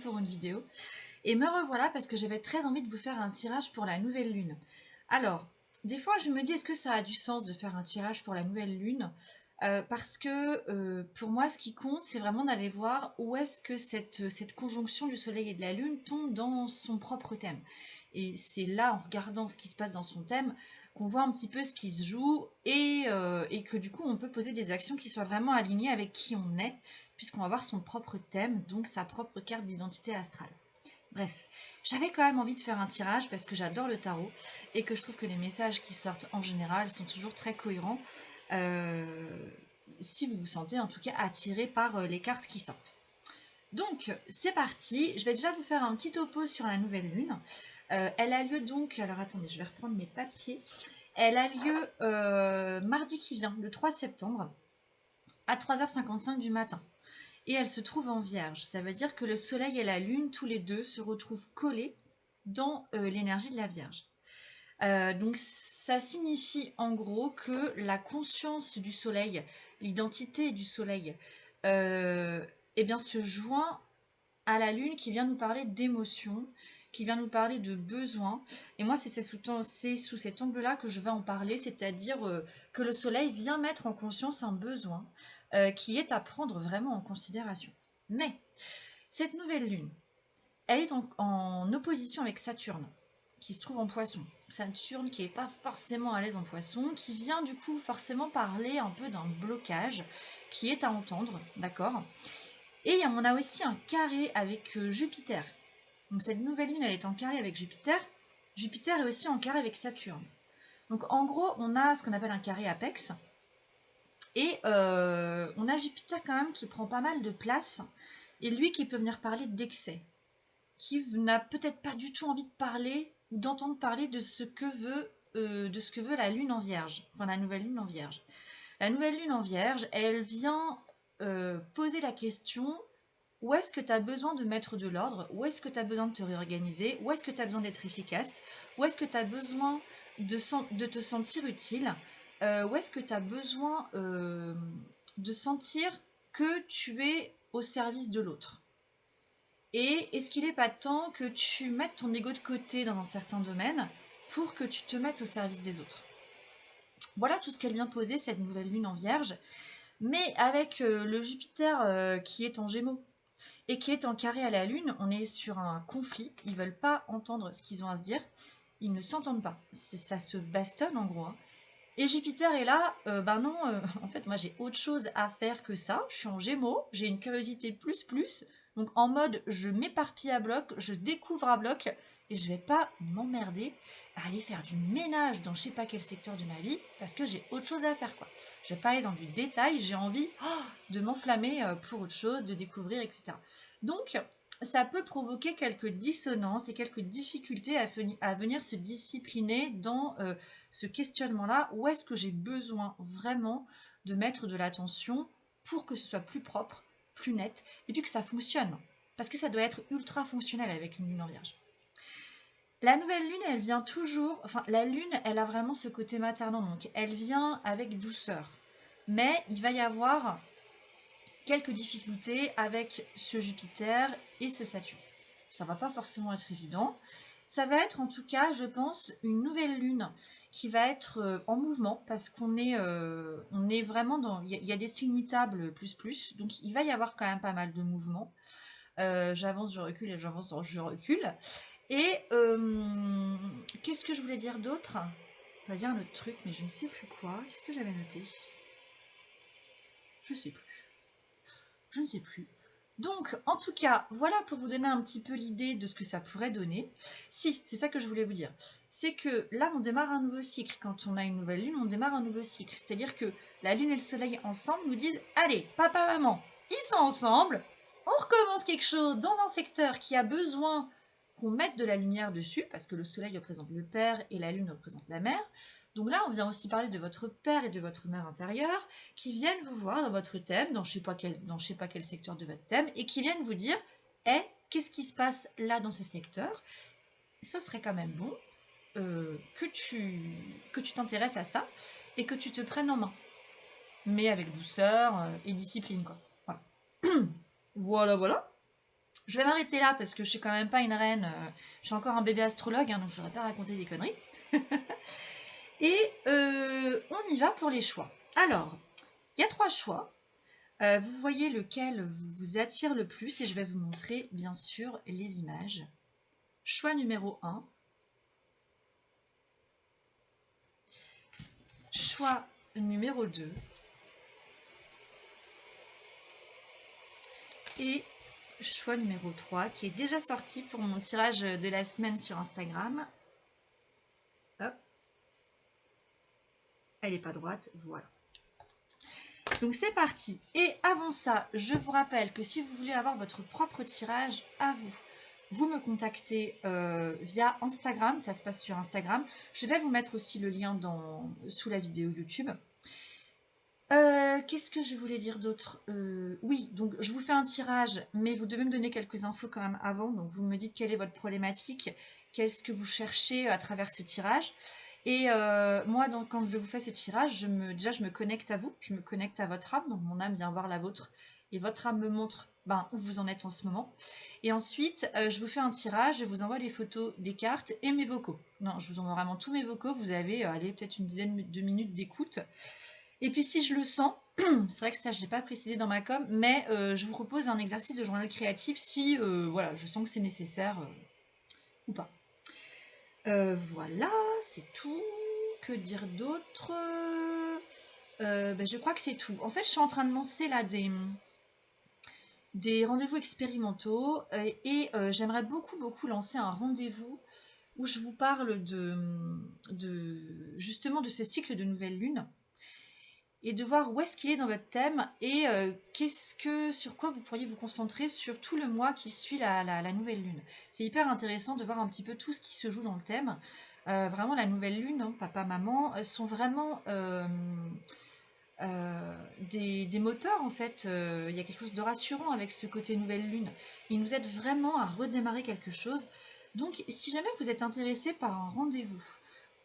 Pour une vidéo et me revoilà parce que j'avais très envie de vous faire un tirage pour la nouvelle lune. Alors, des fois je me dis est-ce que ça a du sens de faire un tirage pour la nouvelle lune parce que pour moi ce qui compte c'est vraiment d'aller voir où est-ce que cette conjonction du soleil et de la lune tombe dans son propre thème. Et c'est là en regardant ce qui se passe dans son thème qu'on voit un petit peu ce qui se joue et que du coup on peut poser des actions qui soient vraiment alignées avec qui on est, puisqu'on va voir son propre thème, donc sa propre carte d'identité astrale. Bref, j'avais quand même envie de faire un tirage parce que j'adore le tarot et que je trouve que les messages qui sortent en général sont toujours très cohérents, si vous vous sentez en tout cas attiré par les cartes qui sortent. Donc, c'est parti. Je vais déjà vous faire un petit topo sur la nouvelle lune. Elle a lieu donc... Alors, attendez, je vais reprendre mes papiers. Elle a lieu mardi qui vient, le 3 septembre, à 3h55 du matin. Et elle se trouve en Vierge. Ça veut dire que le Soleil et la Lune, tous les deux, se retrouvent collés dans l'énergie de la Vierge. Donc ça signifie en gros que la conscience du Soleil, l'identité du Soleil, eh bien, se joint à la Lune qui vient nous parler d'émotions, qui vient nous parler de besoins. Et moi, c'est sous cet angle-là que je vais en parler, c'est-à-dire que le Soleil vient mettre en conscience un besoin qui est à prendre vraiment en considération. Mais cette nouvelle Lune, elle est en opposition avec Saturne, qui se trouve en Poisson. Saturne qui n'est pas forcément à l'aise en Poisson, qui vient du coup forcément parler un peu d'un blocage qui est à entendre, d'accord? Et on a aussi un carré avec Jupiter. Donc cette nouvelle lune, elle est en carré avec Jupiter. Jupiter est aussi en carré avec Saturne. Donc en gros, on a ce qu'on appelle un carré apex. Et on a Jupiter quand même qui prend pas mal de place. Et lui qui peut venir parler d'excès. Qui n'a peut-être pas du tout envie de parler ou d'entendre parler de ce que veut la lune en Vierge. Enfin la nouvelle lune en Vierge. La nouvelle lune en Vierge, elle vient poser la question: où est-ce que tu as besoin de mettre de l'ordre? Où est-ce que tu as besoin de te réorganiser? Où est-ce que tu as besoin d'être efficace? Où est-ce que tu as besoin de te sentir utile? Où est-ce que tu as besoin de sentir que tu es au service de l'autre? Et est-ce qu'il n'est pas temps que tu mettes ton ego de côté dans un certain domaine pour que tu te mettes au service des autres? Voilà tout ce qu'elle vient poser, cette nouvelle lune en Vierge. Mais avec le Jupiter qui est en Gémeaux et qui est en carré à la Lune, on est sur un conflit. Ils veulent pas entendre ce qu'ils ont à se dire. Ils ne s'entendent pas. Ça se bastonne en gros. Hein. Et Jupiter est là, ben non, en fait moi j'ai autre chose à faire que ça. Je suis en Gémeaux, j'ai une curiosité plus plus. Donc en mode je m'éparpille à bloc, je découvre à bloc et je vais pas m'emmerder à aller faire du ménage dans je sais pas quel secteur de ma vie parce que j'ai autre chose à faire quoi. Je vais pas aller dans du détail, j'ai envie de m'enflammer pour autre chose, de découvrir, etc. Donc ça peut provoquer quelques dissonances et quelques difficultés à venir se discipliner dans ce questionnement-là. Où est-ce que j'ai besoin vraiment de mettre de l'attention pour que ce soit plus propre, plus net, et puis que ça fonctionne? Parce que ça doit être ultra fonctionnel avec une lune en Vierge. La nouvelle lune, elle vient toujours... Enfin, la lune, elle a vraiment ce côté maternant, donc elle vient avec douceur. Mais il va y avoir quelques difficultés avec ce Jupiter et ce Saturne. Ça va pas forcément être évident. Ça va être en tout cas, je pense, une nouvelle lune qui va être en mouvement parce qu'on est vraiment dans... Il y a des signes mutables plus plus, donc il va y avoir quand même pas mal de mouvements. J'avance, je recule et j'avance, je recule. Et qu'est-ce que je voulais dire d'autre? Je voulais dire un autre truc, mais je ne sais plus quoi. Qu'est-ce que j'avais noté? Je sais plus. Je ne sais plus. Donc, en tout cas, voilà pour vous donner un petit peu l'idée de ce que ça pourrait donner. Si, c'est ça que je voulais vous dire. C'est que là, on démarre un nouveau cycle. Quand on a une nouvelle lune, on démarre un nouveau cycle. C'est-à-dire que la lune et le soleil ensemble nous disent « Allez, papa, maman, ils sont ensemble, on recommence quelque chose dans un secteur qui a besoin qu'on mette de la lumière dessus, parce que le soleil représente le père et la lune représente la mère. Donc là, on vient aussi parler de votre père et de votre mère intérieure, qui viennent vous voir dans votre thème, dans je sais pas quel secteur de votre thème, et qui viennent vous dire, qu'est-ce qui se passe là dans ce secteur? Ça serait quand même bon que tu t'intéresses à ça et que tu te prennes en main, mais avec douceur et discipline, quoi. Voilà. Voilà. Je vais m'arrêter là parce que je suis quand même pas une reine. Je suis encore un bébé astrologue, hein, donc je n'aurais pas raconté des conneries. Et on y va pour les choix. Alors, il y a 3 choix. Vous voyez lequel vous attire le plus et je vais vous montrer bien sûr les images. Choix numéro 1. Choix numéro 2. Et choix numéro 3 qui est déjà sorti pour mon tirage de la semaine sur Instagram. Hop. Elle n'est pas droite, voilà. Donc c'est parti. Et avant ça, je vous rappelle que si vous voulez avoir votre propre tirage à vous, vous me contactez via Instagram, ça se passe sur Instagram. Je vais vous mettre aussi le lien sous la vidéo YouTube. Qu'est-ce que je voulais dire d'autre? Oui, donc je vous fais un tirage, mais vous devez me donner quelques infos quand même avant. Donc vous me dites quelle est votre problématique, qu'est-ce que vous cherchez à travers ce tirage. Et moi, quand je vous fais ce tirage, déjà je me connecte à vous, je me connecte à votre âme. Donc mon âme vient voir la vôtre et votre âme me montre où vous en êtes en ce moment. Et ensuite, je vous fais un tirage, je vous envoie les photos des cartes et mes vocaux. Non, je vous envoie vraiment tous mes vocaux. Vous avez peut-être une dizaine de minutes d'écoute. Et puis si je le sens, c'est vrai que ça je ne l'ai pas précisé dans ma com, mais je vous propose un exercice de journal créatif si voilà, je sens que c'est nécessaire ou pas. Voilà, c'est tout. Que dire d'autre? Je crois que c'est tout. En fait, je suis en train de lancer là des rendez-vous expérimentaux et j'aimerais beaucoup lancer un rendez-vous où je vous parle justement de ce cycle de nouvelle lune et de voir où est-ce qu'il est dans votre thème et sur quoi vous pourriez vous concentrer sur tout le mois qui suit la nouvelle lune. C'est hyper intéressant de voir un petit peu tout ce qui se joue dans le thème. Vraiment, la nouvelle lune, hein, papa, maman, sont vraiment des moteurs, en fait. Il y a quelque chose de rassurant avec ce côté nouvelle lune. Ils nous aident vraiment à redémarrer quelque chose. Donc, si jamais vous êtes intéressé par un rendez-vous,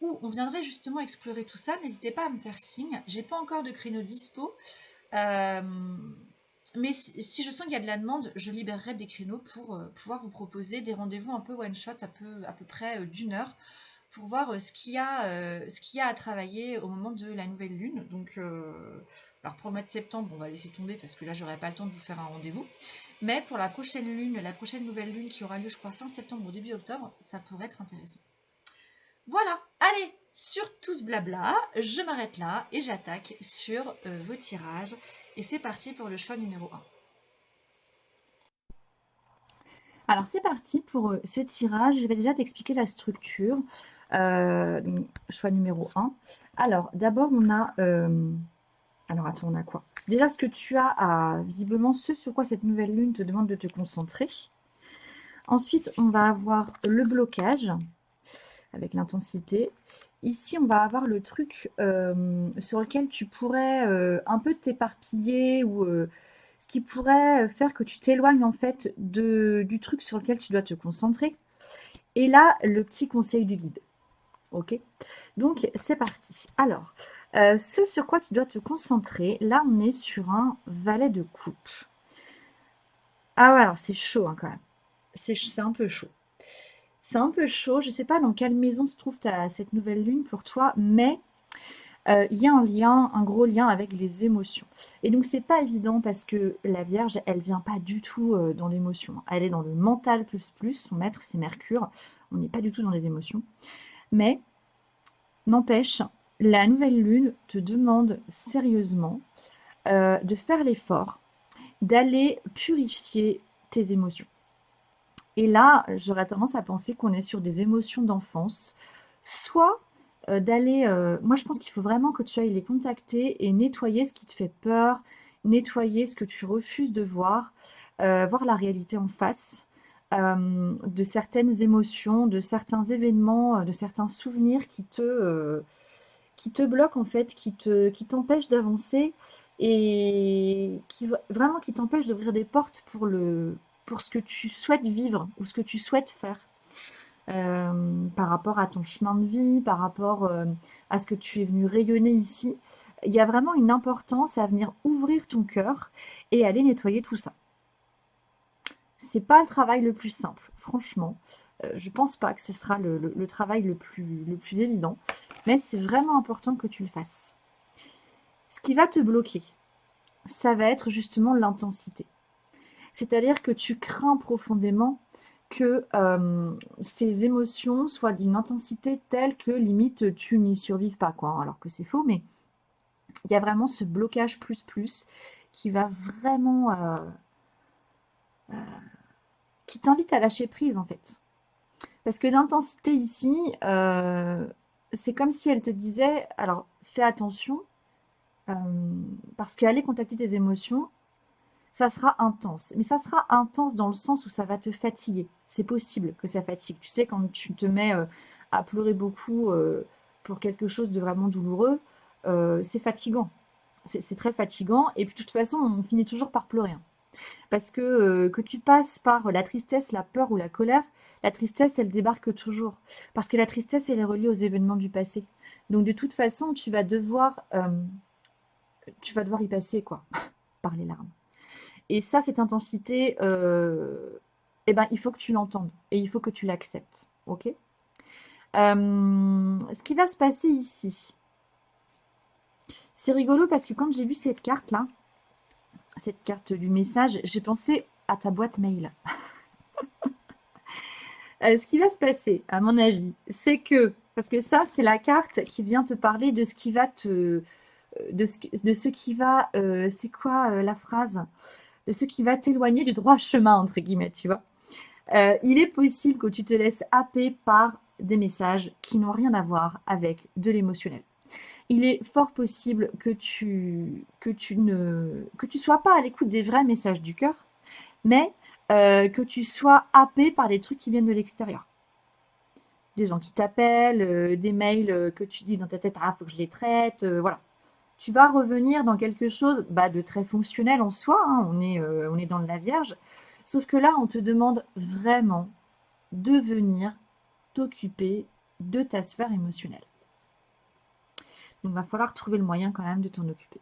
où on viendrait justement explorer tout ça, n'hésitez pas à me faire signe. J'ai pas encore de créneau dispo, euh, mais si je sens qu'il y a de la demande, je libérerai des créneaux pour pouvoir vous proposer des rendez-vous un peu one shot, à peu près d'une heure, pour voir ce qu'il y a à travailler au moment de la nouvelle lune. Donc, alors pour le mois de septembre, on va laisser tomber parce que là, j'aurai pas le temps de vous faire un rendez-vous. Mais pour la prochaine lune, la prochaine nouvelle lune qui aura lieu, je crois, fin septembre ou début octobre, ça pourrait être intéressant. Voilà, allez, sur tout ce blabla, je m'arrête là et j'attaque sur vos tirages. Et c'est parti pour le choix numéro 1. Alors c'est parti pour ce tirage, je vais déjà t'expliquer la structure. Donc, choix numéro 1. Alors d'abord on a... alors attends, on a quoi? Déjà ce que tu as à... Visiblement ce sur quoi cette nouvelle lune te demande de te concentrer. Ensuite on va avoir le blocage avec l'intensité. Ici, on va avoir le truc sur lequel tu pourrais un peu t'éparpiller ou ce qui pourrait faire que tu t'éloignes en fait du truc sur lequel tu dois te concentrer. Et là, le petit conseil du guide. Ok? Donc, c'est parti. Alors, ce sur quoi tu dois te concentrer, là, on est sur un valet de coupe. Ah ouais, alors c'est chaud hein, quand même. C'est un peu chaud. C'est un peu chaud. Je ne sais pas dans quelle maison se trouve cette nouvelle lune pour toi, mais il y a un lien, un gros lien avec les émotions. Et donc, c'est pas évident parce que la Vierge, elle vient pas du tout dans l'émotion. Elle est dans le mental plus. Son maître, c'est Mercure. On n'est pas du tout dans les émotions. Mais, n'empêche, la nouvelle lune te demande sérieusement de faire l'effort d'aller purifier tes émotions. Et là, j'aurais tendance à penser qu'on est sur des émotions d'enfance, soit d'aller... moi, je pense qu'il faut vraiment que tu ailles les contacter et nettoyer ce qui te fait peur, nettoyer ce que tu refuses de voir, voir la réalité en face, de certaines émotions, de certains événements, de certains souvenirs qui te bloquent en fait, qui t'empêchent d'avancer et vraiment qui t'empêchent d'ouvrir des portes pour ce que tu souhaites vivre ou ce que tu souhaites faire. Par rapport à ton chemin de vie, par rapport à ce que tu es venu rayonner ici. Il y a vraiment une importance à venir ouvrir ton cœur et aller nettoyer tout ça. C'est pas le travail le plus simple, franchement. Je pense pas que ce sera le travail le plus évident, mais c'est vraiment important que tu le fasses. Ce qui va te bloquer, ça va être justement l'intensité. C'est-à-dire que tu crains profondément que ces émotions soient d'une intensité telle que limite tu n'y survives pas, quoi. Alors que c'est faux, mais il y a vraiment ce blocage plus qui va vraiment qui t'invite à lâcher prise en fait. Parce que l'intensité ici, c'est comme si elle te disait, alors fais attention, euh, parce qu'aller contacter tes émotions, ça sera intense. Mais ça sera intense dans le sens où ça va te fatiguer. C'est possible que ça fatigue. Tu sais, quand tu te mets à pleurer beaucoup pour quelque chose de vraiment douloureux, c'est fatigant. C'est très fatigant. Et puis de toute façon, on finit toujours par pleurer, hein. Parce que tu passes par la tristesse, la peur ou la colère, la tristesse, elle débarque toujours. Parce que la tristesse, elle est reliée aux événements du passé. Donc de toute façon, tu vas devoir y passer, quoi, par les larmes. Et ça, cette intensité, eh ben, il faut que tu l'entendes et il faut que tu l'acceptes. Ok. Ce qui va se passer ici, c'est rigolo parce que quand j'ai vu cette carte-là, cette carte du message, j'ai pensé à ta boîte mail. Ce qui va se passer, à mon avis, c'est que, parce que ça, c'est la carte qui vient te parler de ce qui va de ce qui va, c'est quoi la phrase? De ce qui va t'éloigner du droit chemin, entre guillemets, tu vois. Il est possible que tu te laisses happer par des messages qui n'ont rien à voir avec de l'émotionnel. Il est fort possible que tu sois pas à l'écoute des vrais messages du cœur, mais que tu sois happé par des trucs qui viennent de l'extérieur. Des gens qui t'appellent, des mails que tu dis dans ta tête, ah, faut que je les traite, voilà. Tu vas revenir dans quelque chose de très fonctionnel en soi, hein, on est dans la Vierge, sauf que là, on te demande vraiment de venir t'occuper de ta sphère émotionnelle. Donc, il va falloir trouver le moyen quand même de t'en occuper.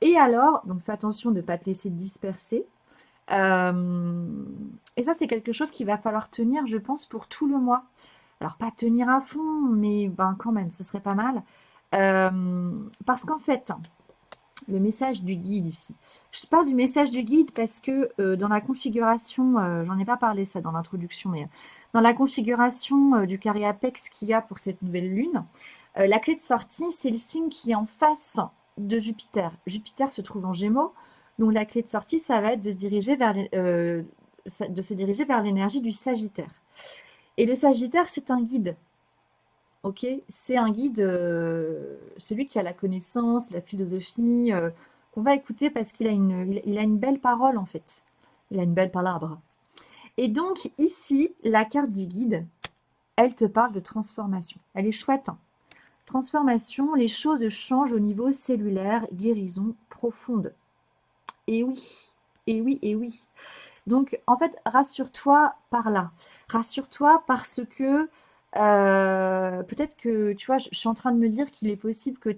Et alors, donc fais attention de ne pas te laisser disperser. Et ça, c'est quelque chose qu'il va falloir tenir, je pense, pour tout le mois. Alors, pas tenir à fond, mais quand même, ce serait pas mal. Parce qu'en fait, le message du guide ici. Je te parle du message du guide parce que dans la configuration, j'en ai pas parlé ça dans l'introduction, mais dans la configuration du carré apex qu'il y a pour cette nouvelle lune, la clé de sortie, c'est le signe qui est en face de Jupiter. Jupiter se trouve en Gémeaux, donc la clé de sortie, ça va être de se diriger vers l'énergie du Sagittaire. Et le Sagittaire, c'est un guide. Ok, c'est un guide, celui qui a la connaissance, la philosophie, qu'on va écouter parce il a une belle parole en fait. Il a une belle palabre. Et donc ici, la carte du guide, elle te parle de transformation. Elle est chouette, hein. Transformation, les choses changent au niveau cellulaire, guérison profonde. Et oui, et oui, et oui. Donc en fait, rassure-toi par là. Rassure-toi parce que peut-être que, tu vois, je suis en train de me dire qu'il est possible que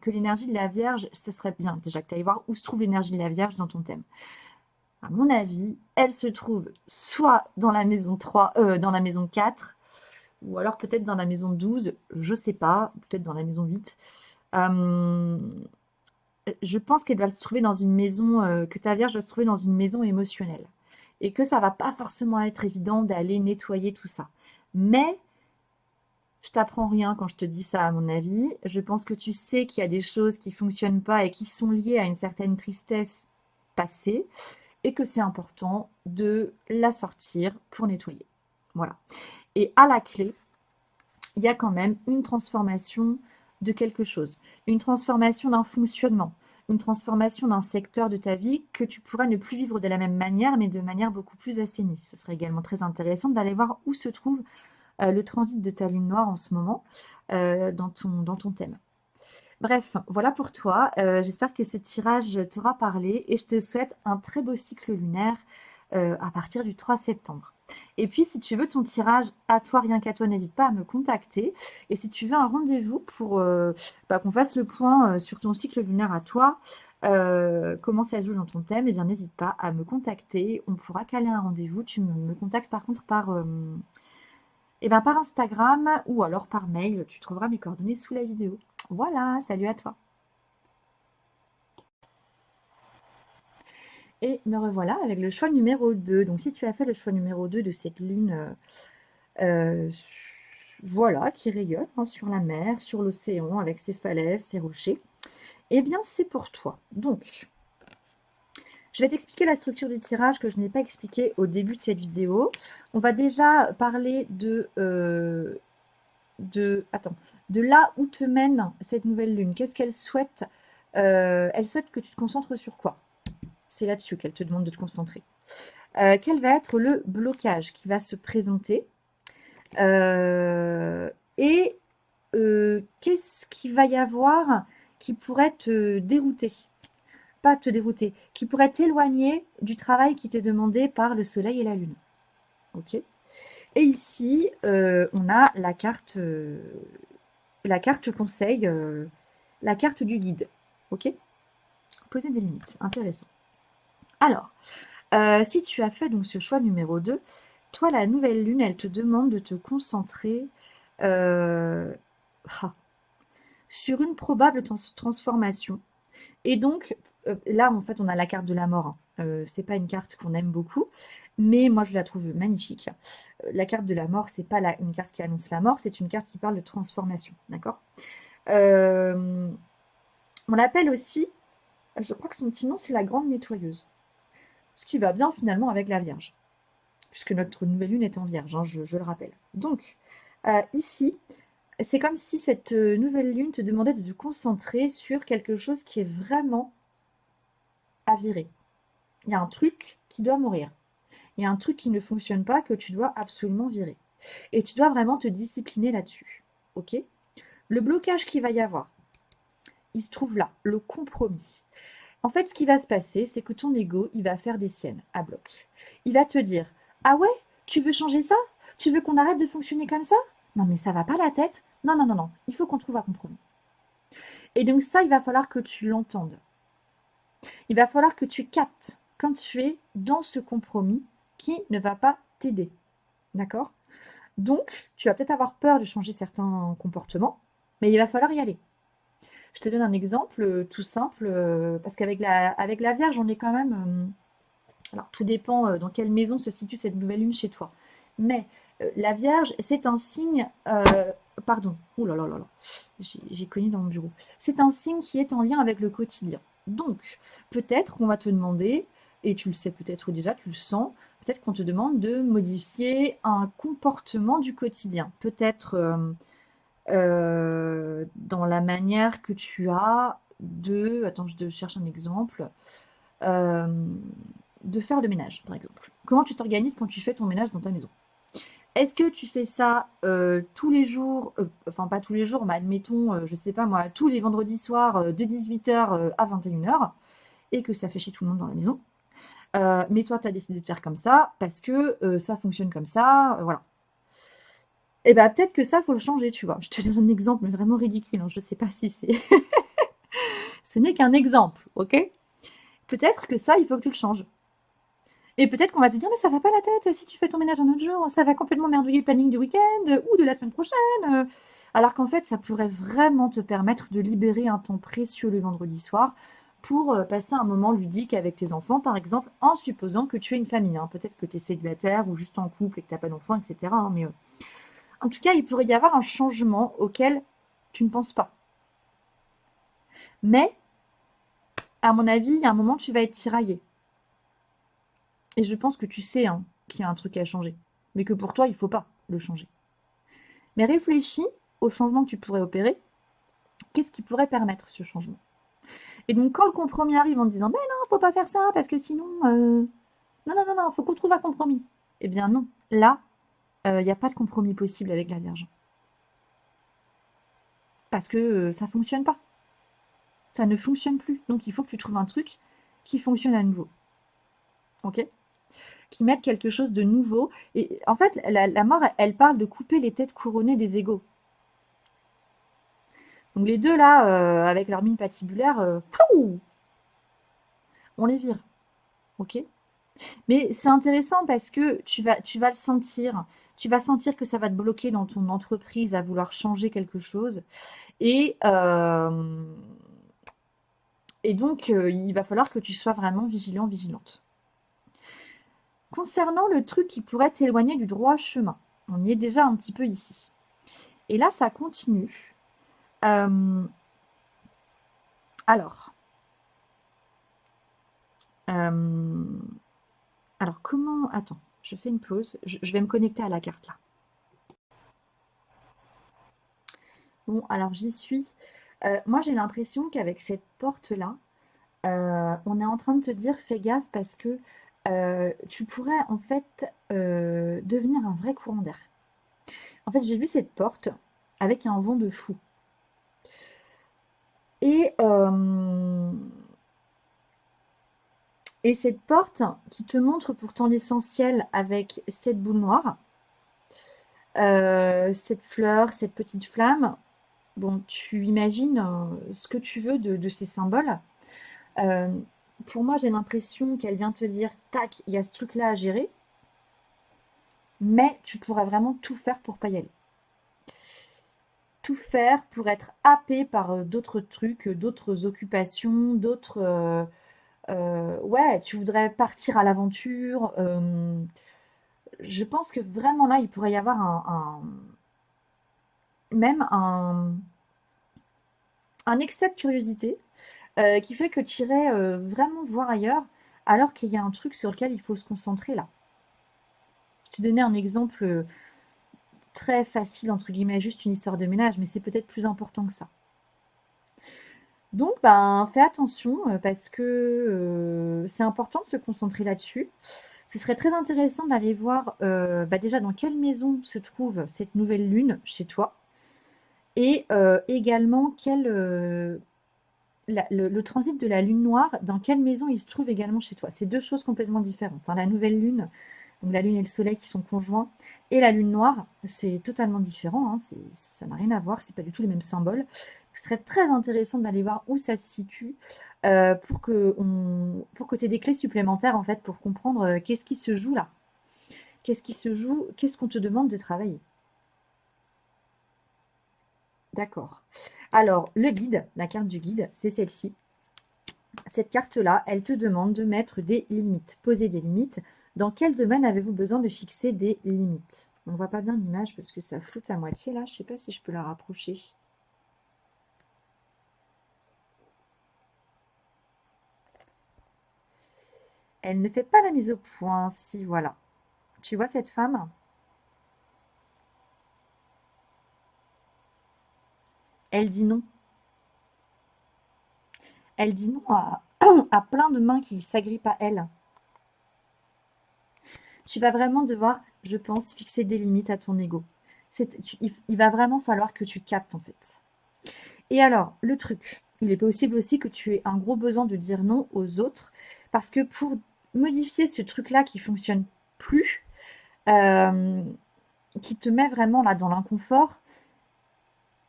l'énergie de la Vierge, ce serait bien déjà que tu ailles voir où se trouve l'énergie de la Vierge dans ton thème. À mon avis, elle se trouve soit dans la maison 3, dans la maison 4, ou alors peut-être dans la maison 12, je sais pas, peut-être dans la maison 8. Euh, je pense qu'elle doit se trouver dans une maison, que ta Vierge doit se trouver dans une maison émotionnelle. Et que ça va pas forcément être évident d'aller nettoyer tout ça. Mais je t'apprends rien quand je te dis ça, à mon avis. Je pense que tu sais qu'il y a des choses qui fonctionnent pas et qui sont liées à une certaine tristesse passée et que c'est important de la sortir pour nettoyer. Voilà. Et à la clé, il y a quand même une transformation de quelque chose, une transformation d'un fonctionnement, une transformation d'un secteur de ta vie que tu pourras ne plus vivre de la même manière, mais de manière beaucoup plus assainie. Ce serait également très intéressant d'aller voir où se trouve le transit de ta lune noire en ce moment dans ton thème. Bref, voilà pour toi. J'espère que ce tirage t'aura parlé et je te souhaite un très beau cycle lunaire à partir du 3 septembre. Et puis, si tu veux ton tirage à toi, rien qu'à toi, n'hésite pas à me contacter. Et si tu veux un rendez-vous pour qu'on fasse le point sur ton cycle lunaire à toi, comment ça se joue dans ton thème, eh bien, n'hésite pas à me contacter. On pourra caler un rendez-vous. Tu me contactes par contre par Instagram ou alors par mail. Tu trouveras mes coordonnées sous la vidéo. Voilà, salut à toi. Et me revoilà avec le choix numéro 2. Donc si tu as fait le choix numéro 2 de cette lune, voilà, qui rayonne sur la mer, sur l'océan, avec ses falaises, ses rochers, eh bien c'est pour toi. Donc, je vais t'expliquer la structure du tirage que je n'ai pas expliqué au début de cette vidéo. On va déjà parler de là où te mène cette nouvelle lune. Qu'est-ce qu'elle souhaite Elle souhaite que tu te concentres sur quoi? C'est là-dessus qu'elle te demande de te concentrer. Quel va être le blocage qui va se présenter qu'est-ce qu'il va y avoir qui pourrait te dérouter? Pas te dérouter, qui pourrait t'éloigner du travail qui t'est demandé par le soleil et la lune. Ok. Et ici, on a la carte conseil, la carte du guide. Ok. Poser des limites, intéressant. Alors, si tu as fait donc ce choix numéro 2, toi, la nouvelle lune, elle te demande de te concentrer sur une probable transformation. Et donc, là, en fait, on a la carte de la mort. C'est pas une carte qu'on aime beaucoup, mais moi, je la trouve magnifique. La carte de la mort, c'est pas une carte qui annonce la mort, c'est une carte qui parle de transformation, d'accord? On l'appelle aussi, je crois que son petit nom, c'est la grande nettoyeuse. Ce qui va bien finalement avec la Vierge, puisque notre nouvelle lune est en Vierge, je le rappelle. Donc, ici, c'est comme si cette nouvelle lune te demandait de te concentrer sur quelque chose qui est vraiment à virer. Il y a un truc qui doit mourir. Il y a un truc qui ne fonctionne pas que tu dois absolument virer. Et tu dois vraiment te discipliner là-dessus. Ok? Le blocage qu'il va y avoir, il se trouve là, le compromis. En fait, ce qui va se passer, c'est que ton ego, il va faire des siennes à bloc. Il va te dire, ah ouais, tu veux changer ça? Tu veux qu'on arrête de fonctionner comme ça? Non mais ça va pas la tête. Non, non, non, non, il faut qu'on trouve un compromis. Et donc ça, il va falloir que tu l'entendes. Il va falloir que tu captes quand tu es dans ce compromis qui ne va pas t'aider. D'accord? Donc, tu vas peut-être avoir peur de changer certains comportements, mais il va falloir y aller. Je te donne un exemple tout simple, parce qu'avec la Vierge, on est quand même... alors, tout dépend dans quelle maison se situe cette nouvelle lune chez toi. Mais la Vierge, c'est un signe... pardon, oh là là là là, j'ai cogné dans mon bureau. C'est un signe qui est en lien avec le quotidien. Donc, peut-être qu'on va te demander, et tu le sais peut-être déjà, tu le sens, peut-être qu'on te demande de modifier un comportement du quotidien. Peut-être dans la manière que tu as de... Attends, je cherche un exemple. De faire le ménage, par exemple. Comment tu t'organises quand tu fais ton ménage dans ta maison? Est-ce que tu fais ça tous les jours, enfin pas tous les jours, mais admettons, je sais pas moi, tous les vendredis soirs de 18h à 21h, et que ça fait chier tout le monde dans la maison. Mais toi, tu as décidé de faire comme ça parce que ça fonctionne comme ça, voilà. Et bien peut-être que ça, faut le changer, tu vois. Je te donne un exemple, mais vraiment ridicule, hein, je sais pas si c'est... Ce n'est qu'un exemple, ok? Peut-être que ça, il faut que tu le changes. Et peut-être qu'on va te dire, mais ça va pas la tête, si tu fais ton ménage un autre jour, ça va complètement merdouiller le planning du week-end ou de la semaine prochaine. Alors qu'en fait, ça pourrait vraiment te permettre de libérer un temps précieux le vendredi soir pour passer un moment ludique avec tes enfants, par exemple, en supposant que tu es une famille. Hein. Peut-être que tu es célibataire ou juste en couple et que tu n'as pas d'enfants, etc. Hein, mais en tout cas, il pourrait y avoir un changement auquel tu ne penses pas. Mais, à mon avis, il y a un moment, tu vas être tiraillé. Et je pense que tu sais hein, qu'il y a un truc à changer, mais que pour toi, il ne faut pas le changer. Mais réfléchis au changement que tu pourrais opérer. Qu'est-ce qui pourrait permettre ce changement? Et donc, quand le compromis arrive en te disant, ben non, faut pas faire ça, parce que sinon, non, non, non, non, faut qu'on trouve un compromis. Eh bien non, là, il n'y a pas de compromis possible avec la Vierge. Parce que ça fonctionne pas. Ça ne fonctionne plus. Donc, il faut que tu trouves un truc qui fonctionne à nouveau. Ok? Qui mette quelque chose de nouveau. Et en fait, la mort, elle parle de couper les têtes couronnées des égaux. Donc les deux là, avec leur mine patibulaire, pouf, on les vire. Ok? Mais c'est intéressant parce que tu vas le sentir. Tu vas sentir que ça va te bloquer dans ton entreprise à vouloir changer quelque chose. Et, euh, et donc, il va falloir que tu sois vraiment vigilant, vigilante. Concernant le truc qui pourrait t'éloigner du droit chemin, on y est déjà un petit peu ici. Et là, ça continue. Euh, alors, euh, alors comment... Attends, je fais une pause. Je vais me connecter à la carte là. Bon, alors j'y suis. Moi, j'ai l'impression qu'avec cette porte-là, on est en train de te dire, fais gaffe parce que tu pourrais en fait devenir un vrai courant d'air. En fait, j'ai vu cette porte avec un vent de fou. Et, euh, et cette porte qui te montre pourtant l'essentiel avec cette boule noire, cette fleur, cette petite flamme, bon, tu imagines ce que tu veux de ces symboles. Euh, pour moi, j'ai l'impression qu'elle vient te dire, tac, il y a ce truc-là à gérer, mais tu pourrais vraiment tout faire pour pas y aller. Tout faire pour être happé par d'autres trucs, d'autres occupations, d'autres... ouais, tu voudrais partir à l'aventure. Je pense que vraiment là, il pourrait y avoir même un excès de curiosité qui fait que tu irais vraiment voir ailleurs alors qu'il y a un truc sur lequel il faut se concentrer là. Je t'ai donné un exemple très facile, entre guillemets, juste une histoire de ménage, mais c'est peut-être plus important que ça. Donc, ben, fais attention parce que c'est important de se concentrer là-dessus. Ce serait très intéressant d'aller voir bah, déjà dans quelle maison se trouve cette nouvelle lune chez toi et également le transit de la lune noire, dans quelle maison il se trouve également chez toi. C'est deux choses complètement différentes, hein. La nouvelle lune, donc la lune et le soleil qui sont conjoints, et la lune noire, c'est totalement différent, hein. Ça n'a rien à voir, c'est pas du tout les mêmes symboles. Ce serait très intéressant d'aller voir où ça se situe pour que tu aies des clés supplémentaires en fait pour comprendre qu'est-ce qui se joue là. Qu'est-ce qui se joue, qu'est-ce qu'on te demande de travailler. D'accord. Alors, le guide, la carte du guide, c'est celle-ci. Cette carte-là, elle te demande de mettre des limites, poser des limites. Dans quel domaine avez-vous besoin de fixer des limites? On ne voit pas bien l'image parce que ça floute à moitié là. Je ne sais pas si je peux la rapprocher. Elle ne fait pas la mise au point. Si, voilà. Tu vois cette femme? Elle dit non. Elle dit non à plein de mains qui s'agrippent à elle. Tu vas vraiment devoir, je pense, fixer des limites à ton ego. Il va vraiment falloir que tu captes en fait. Et alors, le truc, il est possible aussi que tu aies un gros besoin de dire non aux autres, parce que pour modifier ce truc-là qui fonctionne plus, euh, qui te met vraiment là dans l'inconfort,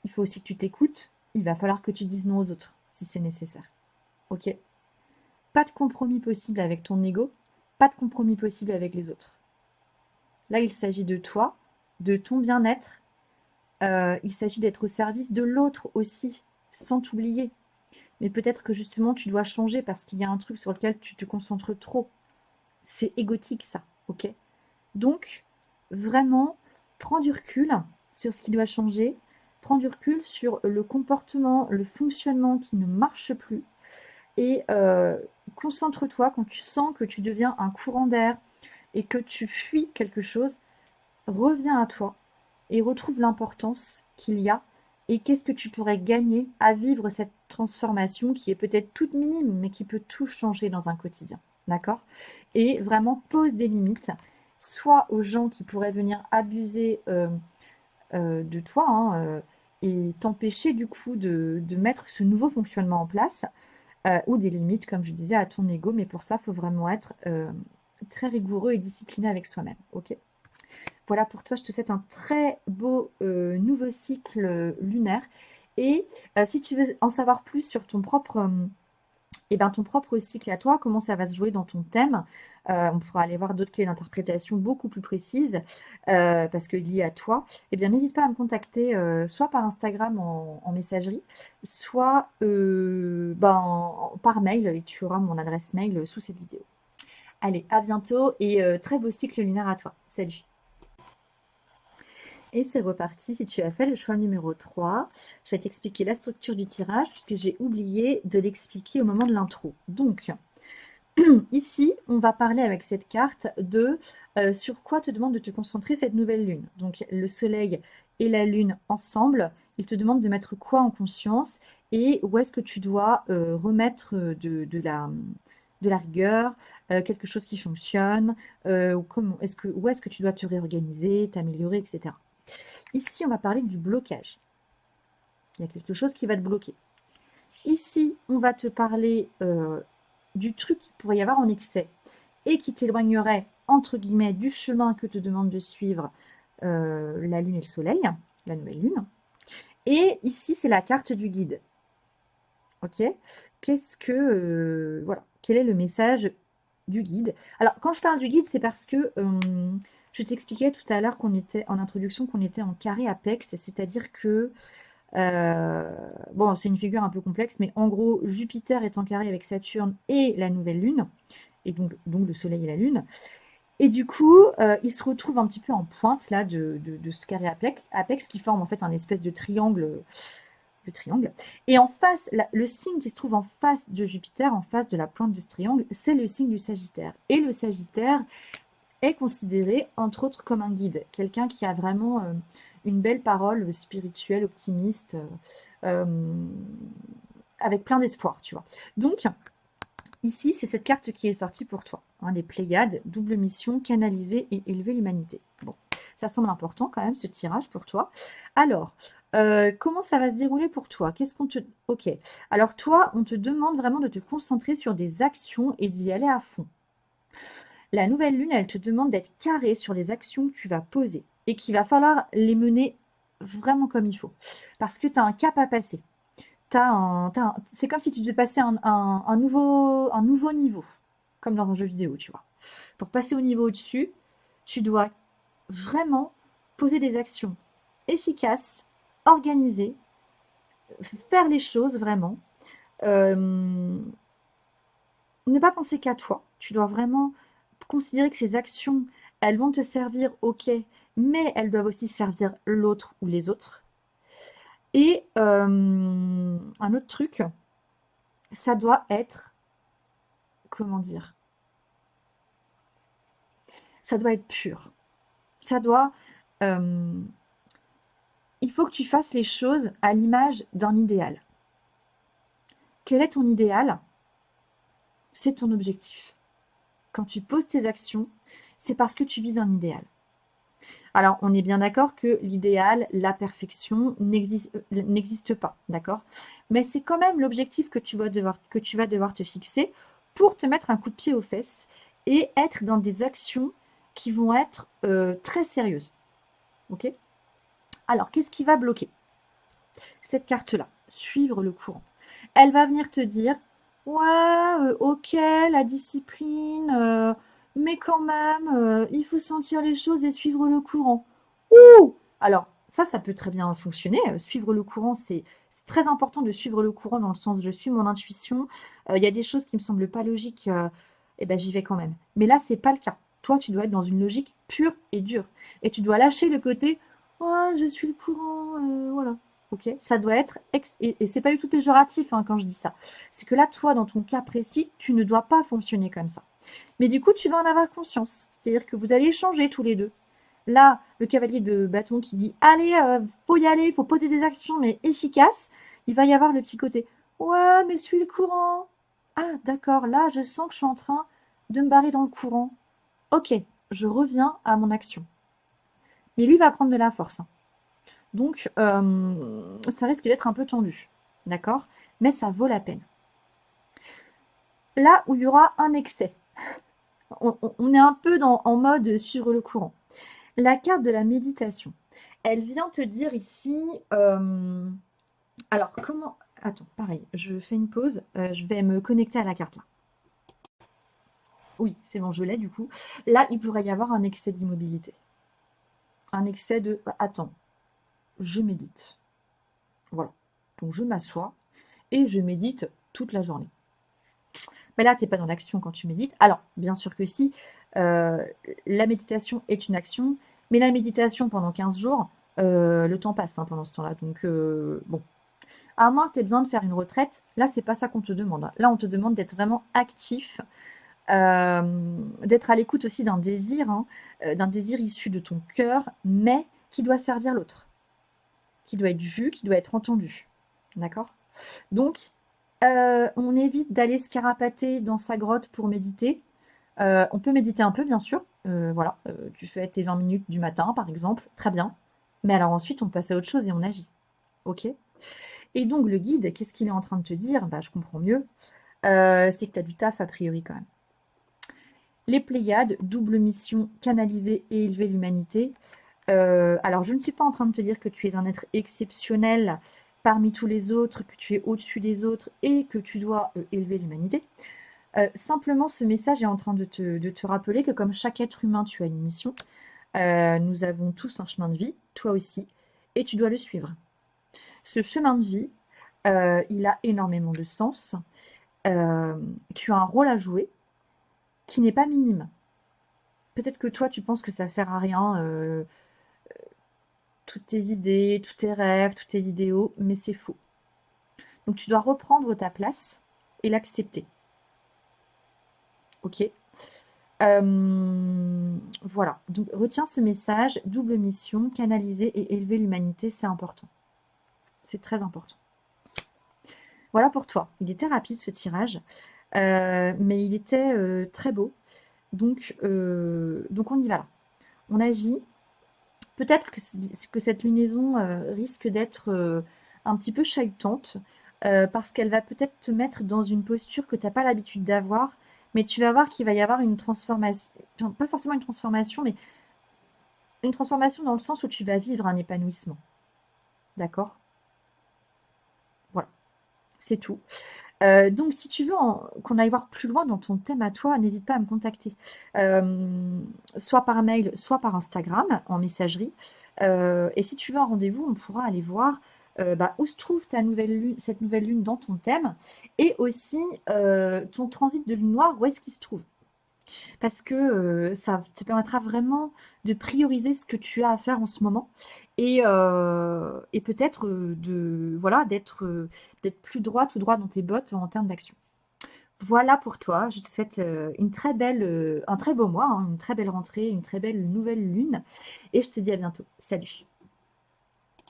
il faut aussi que tu t'écoutes. Il va falloir que tu dises non aux autres, si c'est nécessaire. Ok? Pas de compromis possible avec ton ego, pas de compromis possible avec les autres. Là, il s'agit de toi, de ton bien-être. Il s'agit d'être au service de l'autre aussi, sans t'oublier. Mais peut-être que justement tu dois changer parce qu'il y a un truc sur lequel tu te concentres trop. C'est égotique ça, ok? Donc, vraiment, prends du recul sur ce qui doit changer, prends du recul sur le comportement, le fonctionnement qui ne marche plus et concentre-toi quand tu sens que tu deviens un courant d'air et que tu fuis quelque chose, reviens à toi et retrouve l'importance qu'il y a et qu'est-ce que tu pourrais gagner à vivre cette transformation qui est peut-être toute minime, mais qui peut tout changer dans un quotidien. D'accord? Et vraiment pose des limites, soit aux gens qui pourraient venir abuser de toi, hein, et t'empêcher du coup de mettre ce nouveau fonctionnement en place, ou des limites, comme je disais, à ton ego. Mais pour ça, il faut vraiment être très rigoureux et discipliné avec soi-même. Ok? Voilà pour toi, je te souhaite un très beau nouveau cycle lunaire. Et si tu veux en savoir plus sur ton propre cycle à toi, comment ça va se jouer dans ton thème, on pourra aller voir d'autres clés d'interprétation beaucoup plus précises, parce que liées à toi, eh bien n'hésite pas à me contacter soit par Instagram en messagerie, soit par mail, et tu auras mon adresse mail sous cette vidéo. Allez, à bientôt et très beau cycle lunaire à toi. Salut! Et c'est reparti, si tu as fait le choix numéro 3, je vais t'expliquer la structure du tirage puisque j'ai oublié de l'expliquer au moment de l'intro. Donc, ici, on va parler avec cette carte de sur quoi te demande de te concentrer cette nouvelle lune. Donc, le soleil et la lune ensemble, ils te demandent de mettre quoi en conscience et où est-ce que tu dois remettre de la rigueur, quelque chose qui fonctionne, où est-ce que tu dois te réorganiser, t'améliorer, etc. Ici, on va parler du blocage. Il y a quelque chose qui va te bloquer. Ici, on va te parler du truc qu'il pourrait y avoir en excès et qui t'éloignerait, entre guillemets, du chemin que te demande de suivre la lune et le soleil, la nouvelle lune. Et ici, c'est la carte du guide. Ok? Voilà. Quel est le message du guide? Alors, quand je parle du guide, c'est parce que je t'expliquais tout à l'heure qu'on était en introduction, qu'on était en carré apex, c'est-à-dire que bon, c'est une figure un peu complexe, mais en gros, Jupiter est en carré avec Saturne et la nouvelle lune, et donc le soleil et la lune. Et du coup, il se retrouve un petit peu en pointe là de ce carré apex qui forme en fait un espèce de triangle. Et en face, le signe qui se trouve en face de Jupiter, en face de la pointe de ce triangle, c'est le signe du Sagittaire. Et le Sagittaire est considéré, entre autres, comme un guide, quelqu'un qui a vraiment une belle parole spirituelle, optimiste, avec plein d'espoir, tu vois. Donc, ici, c'est cette carte qui est sortie pour toi. Hein, les Pléiades, double mission, canaliser et élever l'humanité. Bon, ça semble important quand même, ce tirage pour toi. Alors, comment ça va se dérouler pour toi? Ok. Alors toi, on te demande vraiment de te concentrer sur des actions et d'y aller à fond. La nouvelle lune, elle te demande d'être carré sur les actions que tu vas poser et qu'il va falloir les mener vraiment comme il faut. Parce que tu as un cap à passer. C'est comme si tu devais passer un nouveau niveau, comme dans un jeu vidéo, tu vois. Pour passer au niveau au-dessus, tu dois vraiment poser des actions efficaces, organisées, faire les choses vraiment. Ne pas penser qu'à toi. Tu dois vraiment considérer que ces actions, elles vont te servir, ok, mais elles doivent aussi servir l'autre ou les autres. Et un autre truc, ça doit être, comment dire, ça doit être pur. Ça doit, il faut que tu fasses les choses à l'image d'un idéal. Quel est ton idéal? C'est ton objectif. Quand tu poses tes actions, c'est parce que tu vises un idéal. Alors, on est bien d'accord que l'idéal, la perfection n'existe pas, d'accord? Mais c'est quand même l'objectif que tu vas devoir te fixer pour te mettre un coup de pied aux fesses et être dans des actions qui vont être très sérieuses. Ok? Alors, qu'est-ce qui va bloquer? Cette carte-là, suivre le courant. Elle va venir te dire, ouais, ok, la discipline, mais quand même, il faut sentir les choses et suivre le courant. Ouh! Alors, ça peut très bien fonctionner. Suivre le courant, c'est très important de suivre le courant dans le sens je suis mon intuition. Il y a des choses qui me semblent pas logiques, et ben j'y vais quand même. Mais là, c'est pas le cas. Toi, tu dois être dans une logique pure et dure. Et tu dois lâcher le côté, oh, je suis le courant, voilà. Ok, ça doit être et c'est pas du tout péjoratif hein, quand je dis ça. C'est que là, toi, dans ton cas précis, tu ne dois pas fonctionner comme ça. Mais du coup, tu vas en avoir conscience. C'est-à-dire que vous allez échanger tous les deux. Là, le cavalier de bâton qui dit allez, faut y aller, faut poser des actions mais efficaces, il va y avoir le petit côté ouais, mais suis le courant. Ah, d'accord, là, je sens que je suis en train de me barrer dans le courant. Ok, je reviens à mon action. Mais lui va prendre de la force, hein. Donc, ça risque d'être un peu tendu. D'accord? Mais ça vaut la peine. Là où il y aura un excès, on est un peu en mode suivre le courant. La carte de la méditation, elle vient te dire ici. Alors, comment. Attends, pareil, je fais une pause. Je vais me connecter à la carte là. Oui, c'est bon, je l'ai du coup. Là, il pourrait y avoir un excès d'immobilité. Un excès de. Attends, je médite. Voilà. Donc, je m'assois et je médite toute la journée. Mais là, tu n'es pas dans l'action quand tu médites. Alors, bien sûr que si, la méditation est une action, mais la méditation pendant 15 jours, le temps passe hein, pendant ce temps-là. Donc, bon. À moins que tu aies besoin de faire une retraite, là, c'est pas ça qu'on te demande, hein. Là, on te demande d'être vraiment actif, d'être à l'écoute aussi d'un désir issu de ton cœur, mais qui doit servir l'autre, qui doit être vu, qui doit être entendu. D'accord? Donc, on évite d'aller se carapater dans sa grotte pour méditer. On peut méditer un peu, bien sûr. Voilà, tu fais tes 20 minutes du matin, par exemple, très bien. Mais alors ensuite, on passe à autre chose et on agit. Ok? Et donc, le guide, qu'est-ce qu'il est en train de te dire? Bah, je comprends mieux. C'est que tu as du taf a priori quand même. Les Pléiades, double mission, canaliser et élever l'humanité. Alors, je ne suis pas en train de te dire que tu es un être exceptionnel parmi tous les autres, que tu es au-dessus des autres et que tu dois élever l'humanité. Simplement, ce message est en train de te rappeler que comme chaque être humain, tu as une mission. Nous avons tous un chemin de vie, toi aussi, et tu dois le suivre. Ce chemin de vie, il a énormément de sens. Tu as un rôle à jouer qui n'est pas minime. Peut-être que toi, tu penses que ça sert à rien, toutes tes idées, tous tes rêves, tous tes idéaux, mais c'est faux. Donc tu dois reprendre ta place et l'accepter. Ok? Voilà. Donc retiens ce message, double mission, canaliser et élever l'humanité, c'est important. C'est très important. Voilà pour toi. Il était rapide ce tirage, mais il était très beau. Donc on y va là. On agit. Peut-être que cette lunaison risque d'être un petit peu chahutante parce qu'elle va peut-être te mettre dans une posture que tu n'as pas l'habitude d'avoir, mais tu vas voir qu'il va y avoir une transformation, enfin, pas forcément une transformation, mais une transformation dans le sens où tu vas vivre un épanouissement. D'accord? Voilà, c'est tout. Donc, si tu veux qu'on aille voir plus loin dans ton thème à toi, n'hésite pas à me contacter. Soit par mail, soit par Instagram, en messagerie. Et si tu veux un rendez-vous, on pourra aller voir où se trouve cette nouvelle lune dans ton thème. Et aussi ton transit de lune noire, où est-ce qu'il se trouve. Parce que ça te permettra vraiment de prioriser ce que tu as à faire en ce moment et peut-être d'être plus droite ou droit dans tes bottes en termes d'action. Voilà pour toi. Je te souhaite un très beau mois, hein, une très belle rentrée, une très belle nouvelle lune. Et je te dis à bientôt. Salut!